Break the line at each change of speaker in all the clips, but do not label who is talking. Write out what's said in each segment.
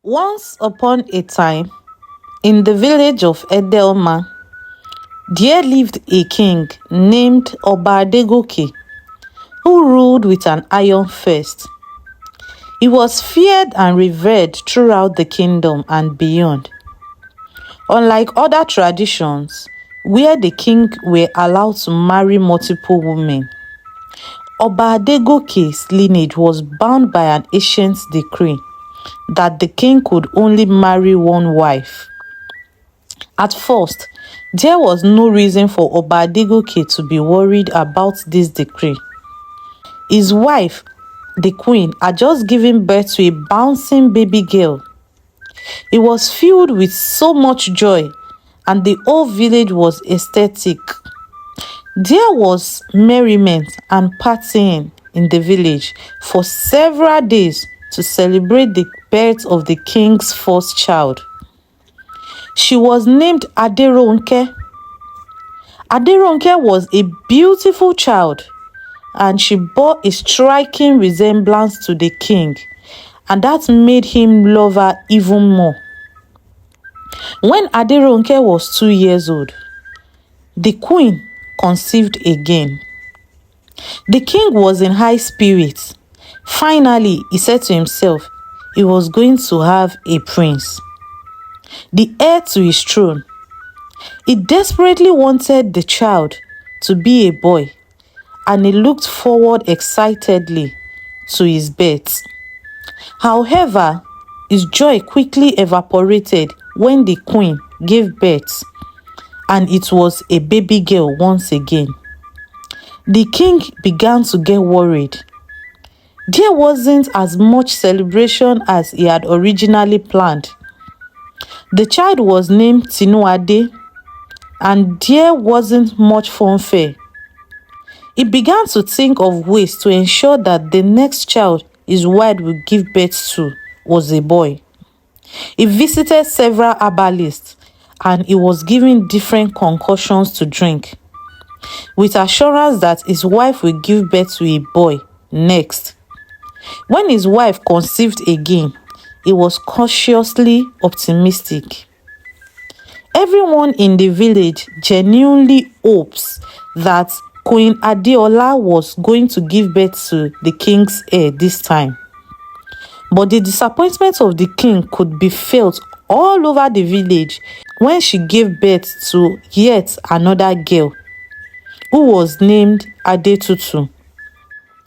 Once upon a time, in the village of Edelma, there lived a king named Obadegoke, who ruled with an iron fist. He was feared and revered throughout the kingdom and beyond. Unlike other traditions, where the king were allowed to marry multiple women, Obadegoke's lineage was bound by an ancient decree that the king could only marry one wife. At first, there was no reason for Obadegoke to be worried about this decree. His wife, the queen, had just given birth to a bouncing baby girl. It was filled with so much joy, and the whole village was ecstatic. There was merriment and partying in the village for several days to celebrate the birth of the king's first child. She was named Aderonke. Aderonke was a beautiful child, and she bore a striking resemblance to the king, and that made him love her even more. When Aderonke was 2 years old, the queen conceived again. The king was in high spirits. Finally, he said to himself he was going to have a prince, the heir to his throne. He desperately wanted the child to be a boy, and he looked forward excitedly to his birth. However, his joy quickly evaporated when the queen gave birth, and it was a baby girl once again. The king began to get worried. There wasn't as much celebration as he had originally planned. The child was named Tinuade, and there wasn't much fanfare. He began to think of ways to ensure that the next child his wife would give birth to was a boy. He visited several herbalists, and he was given different concoctions to drink, with assurance that his wife would give birth to a boy next. When his wife conceived again, he was cautiously optimistic. Everyone in the village genuinely hopes that Queen Adeola was going to give birth to the king's heir this time. But the disappointment of the king could be felt all over the village when she gave birth to yet another girl, who was named Adetutu.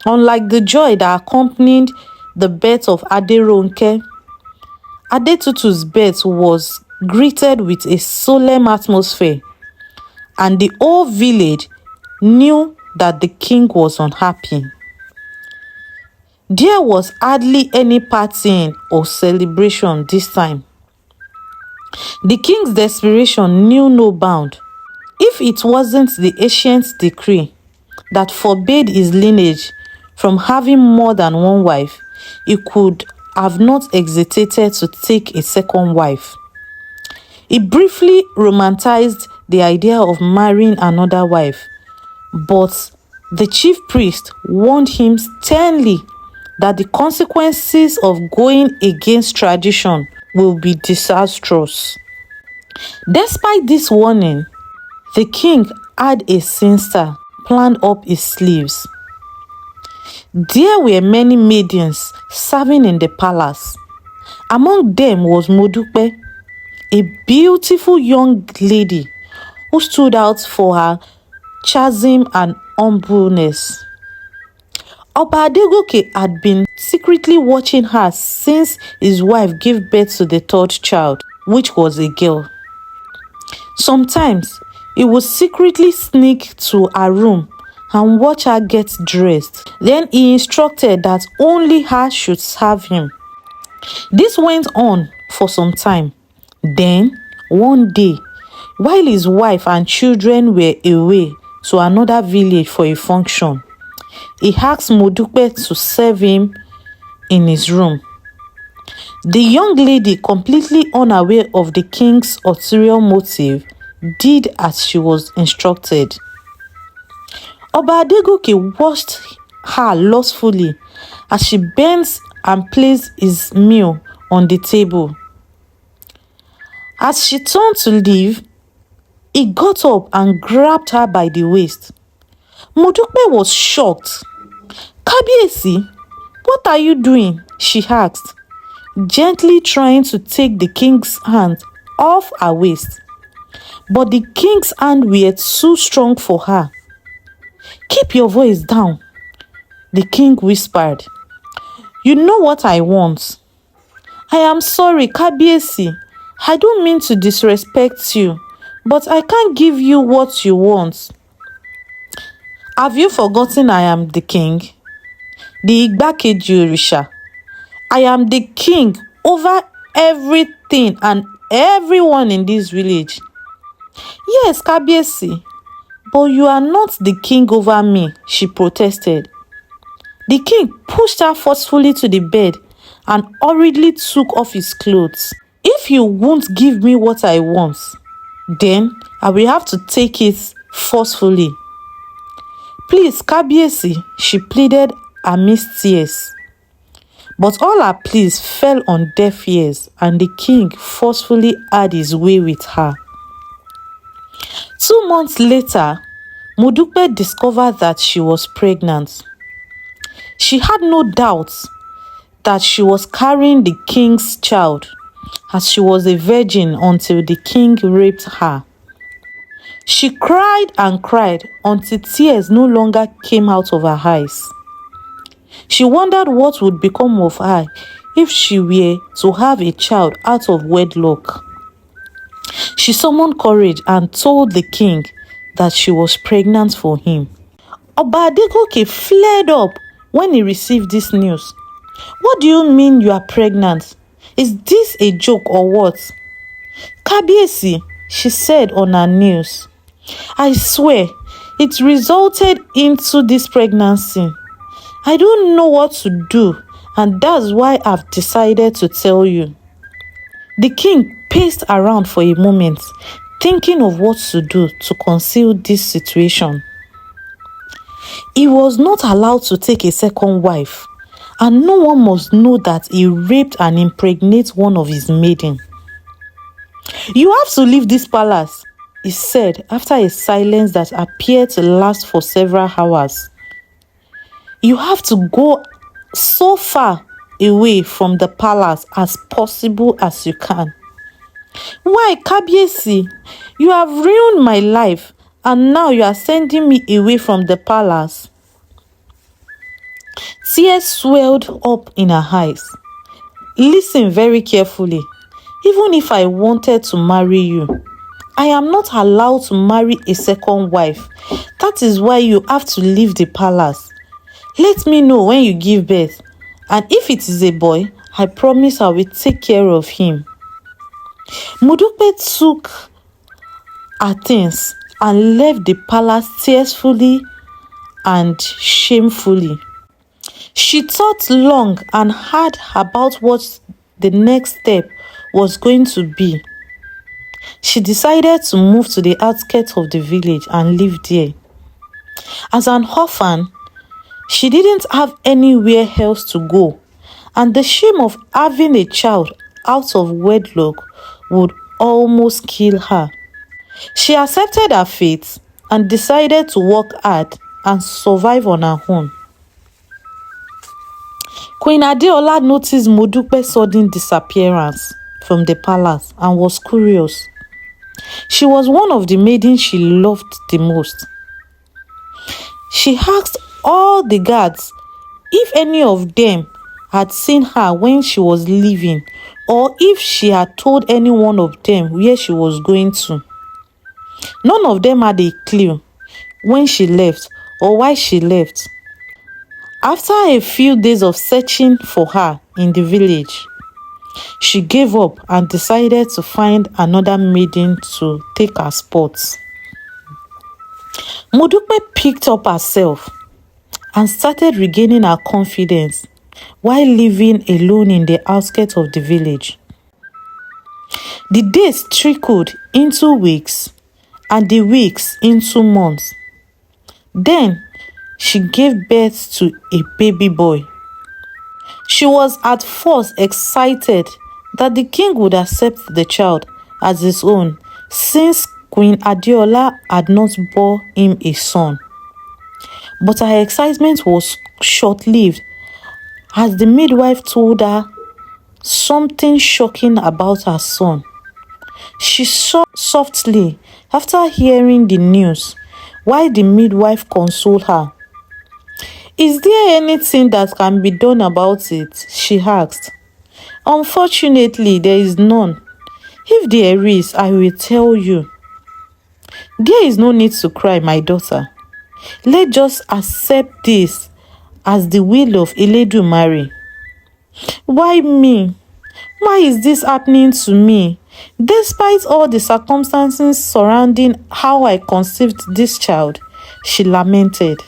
Unlike the joy that accompanied the birth of Aderonke, Adetutu's birth was greeted with a solemn atmosphere, and the whole village knew that the king was unhappy. There was hardly any partying or celebration this time. The king's desperation knew no bound. If it wasn't the ancient decree that forbade his lineage from having more than one wife, he could have not hesitated to take a second wife. He briefly romanticized the idea of marrying another wife, but the chief priest warned him sternly that the consequences of going against tradition will be disastrous. Despite this warning, the king had a sinister planned up his sleeves. There were many maidens serving in the palace. Among them was Modupe, a beautiful young lady who stood out for her charisma and humbleness. Obadegoke had been secretly watching her since his wife gave birth to the third child, which was a girl. Sometimes he would secretly sneak to her room and watch her get dressed. Then he instructed that only her should serve him. This went on for some time. Then, one day, while his wife and children were away to another village for a function, he asked Modupe to serve him in his room. The young lady, completely unaware of the king's ulterior motive, did as she was instructed. Obadegoke watched her lustfully as she bent and placed his meal on the table. As she turned to leave, he got up and grabbed her by the waist. Modupe was shocked. "Kábíyèsí, what are you doing?" she asked, gently trying to take the king's hand off her waist. But the king's hand were too strong for her. "Keep your voice down," the king whispered. "You know what I want." "I am sorry, Kábíyèsí. I don't mean to disrespect you, but I can't give you what you want." "Have you forgotten I am the king? The Igbákejì Òrìṣà. I am the king over everything and everyone in this village." "Yes, Kábíyèsí, but you are not the king over me," she protested. The king pushed her forcefully to the bed and hurriedly took off his clothes. "If you won't give me what I want, then I will have to take it forcefully." "Please, Kábíyèsí," she pleaded amidst tears. But all her pleas fell on deaf ears, and the king forcefully had his way with her. 2 months later, Modupe discovered that she was pregnant. She had no doubt that she was carrying the king's child, as she was a virgin until the king raped her. She cried and cried until tears no longer came out of her eyes. She wondered what would become of her if she were to have a child out of wedlock. She summoned courage and told the king that she was pregnant for him. Oba Adegoke flared up when he received this news. "What do you mean you are pregnant? Is this a joke or what?" "Kábíyèsí," she said on her knees, "I swear it resulted into this pregnancy. I don't know what to do, and that's why I've decided to tell you." The king paced around for a moment, thinking of what to do to conceal this situation. He was not allowed to take a second wife, and no one must know that he raped and impregnated one of his maiden. "You have to leave this palace," he said after a silence that appeared to last for several hours. "You have to go so far away from the palace as possible as you can." "Why, Kábíyèsí? You have ruined my life, and now you are sending me away from the palace." Tears swelled up in her eyes. "Listen very carefully. Even if I wanted to marry you, I am not allowed to marry a second wife. That is why you have to leave the palace. Let me know when you give birth, and if it is a boy, I promise I will take care of him." Modupe took her things and left the palace tearfully and shamefully. She thought long and hard about what the next step was going to be. She decided to move to the outskirts of the village and live there. As an orphan, she didn't have anywhere else to go, and the shame of having a child out of wedlock would almost kill her. She accepted her fate and decided to work hard and survive on her own. Queen Adeola noticed Modupe's sudden disappearance from the palace and was curious. She was one of the maidens she loved the most. She asked all the guards if any of them had seen her when she was leaving, or if she had told any one of them where she was going to. None of them had a clue when she left or why she left. After a few days of searching for her in the village, she gave up and decided to find another maiden to take her spot. Modupe picked up herself and started regaining her confidence while living alone in the outskirts of the village. The days trickled into weeks and the weeks into months. Then she gave birth to a baby boy. She was at first excited that the king would accept the child as his own, since Queen Adeola had not bore him a son. But her excitement was short-lived, as the midwife told her something shocking about her son. She sobbed softly after hearing the news, while the midwife consoled her. "Is there anything that can be done about it?" she asked. "Unfortunately, there is none. If there is, I will tell you." "There is no need to cry, my daughter. Let's just accept this as the will of Eledumare." "Why me? Why is this happening to me? Despite all the circumstances surrounding how I conceived this child," she lamented.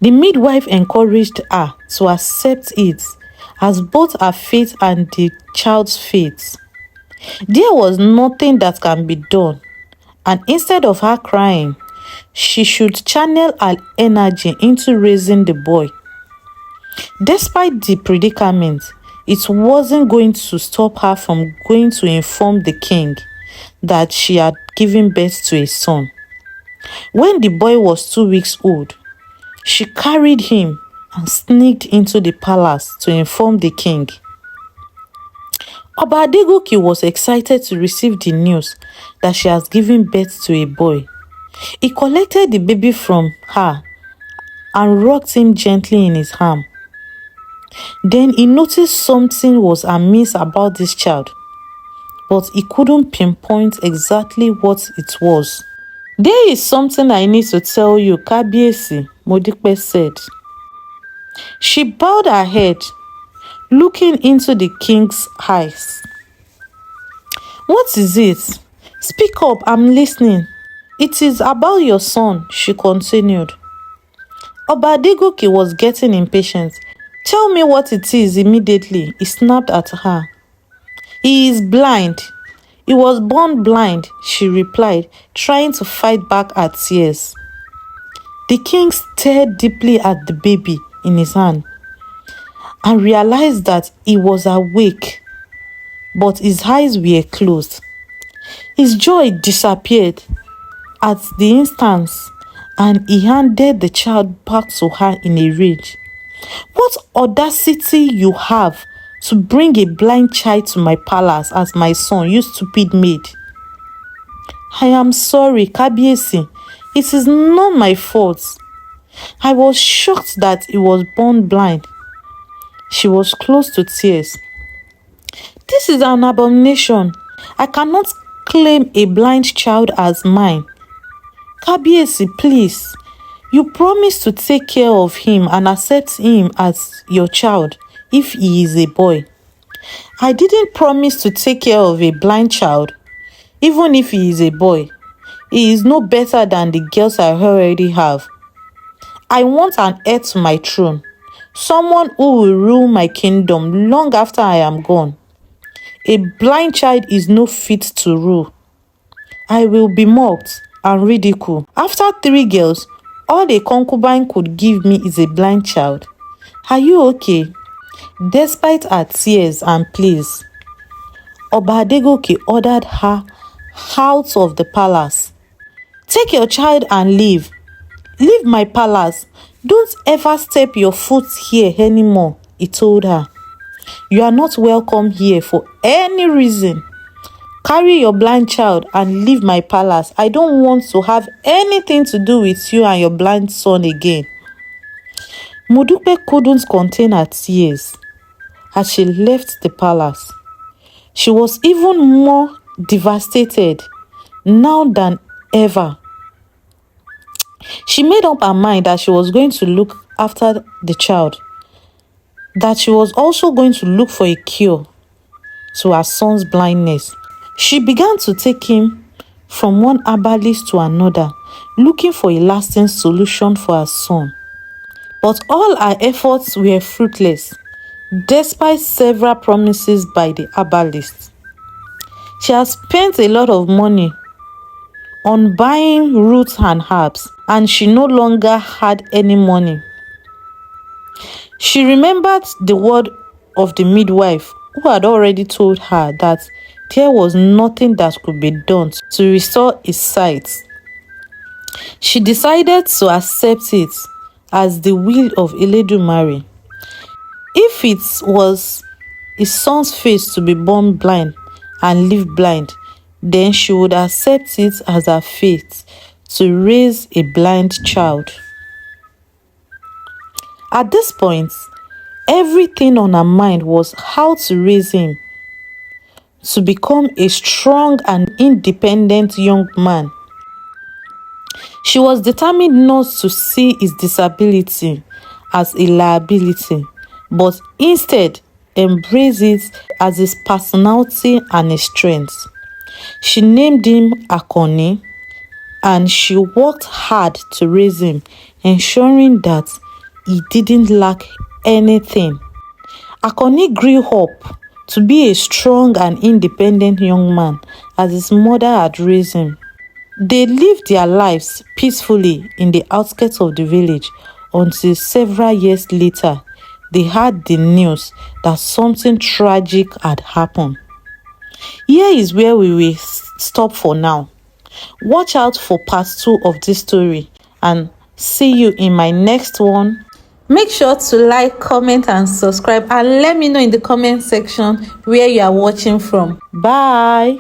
The midwife encouraged her to accept it as both her fate and the child's fate. There was nothing that can be done, and instead of her crying, she should channel her energy into raising the boy. Despite the predicament, it wasn't going to stop her from going to inform the king that she had given birth to a son. When the boy was 2 weeks old, she carried him and sneaked into the palace to inform the king. Oba Adegoke was excited to receive the news that she has given birth to a boy. He collected the baby from her and rocked him gently in his arm. Then he noticed something was amiss about this child, but he couldn't pinpoint exactly what it was. "There is something I need to tell you, Kabiesi," Modipe said. She bowed her head, looking into the king's eyes. "What is it? Speak up, I'm listening." "It is about your son," she continued. Oba Adegoke was getting impatient. "Tell me what it is immediately," he snapped at her. "He is blind. He was born blind," she replied, trying to fight back her tears. The king stared deeply at the baby in his hand and realized that he was awake, but his eyes were closed. His joy disappeared at the instant, and he handed the child back to her in a rage. "What audacity you have to bring a blind child to my palace as my son, you stupid maid." "I am sorry, Kabiesi. It is not my fault. I was shocked that he was born blind." She was close to tears. "This is an abomination. I cannot claim a blind child as mine. Kabiesi, please. You promised to take care of him and accept him as your child if he is a boy." "I didn't promise to take care of a blind child, even if he is a boy. He is no better than the girls I already have. I want an heir to my throne, someone who will rule my kingdom long after I am gone. A blind child is no fit to rule. I will be mocked and ridiculed. After 3 girls, all a concubine could give me is a blind child. Are you okay?" Despite her tears and pleas, Oba Adegoke ordered her out of the palace. "Take your child and leave. Leave my palace. Don't ever step your foot here anymore," he told her. "You are not welcome here for any reason. Carry your blind child and leave my palace. I don't want to have anything to do with you and your blind son again." Modupe couldn't contain her tears as she left the palace. She was even more devastated now than ever. She made up her mind that she was going to look after the child, that she was also going to look for a cure to her son's blindness. She began to take him from one herbalist to another, looking for a lasting solution for her son. But all her efforts were fruitless, despite several promises by the herbalist. She has spent a lot of money on buying roots and herbs, and she no longer had any money. She remembered the word of the midwife who had already told her that there was nothing that could be done to restore his sight. She decided to accept it as the will of Eledumare. If it was his son's fate to be born blind and live blind, then she would accept it as her fate to raise a blind child. At this point, everything on her mind was how to raise him to become a strong and independent young man. She was determined not to see his disability as a liability, but instead embrace it as his personality and his strength. She named him Akoni, and she worked hard to raise him, ensuring that he didn't lack anything. Akoni grew up to be a strong and independent young man as his mother had raised him. They lived their lives peacefully in the outskirts of the village until several years later they heard the news that something tragic had happened. Here is where we will stop for now. Watch out for part 2 of this story and see you in my next one. Make sure to like, comment and subscribe, and let me know in the comment section where you are watching from. Bye.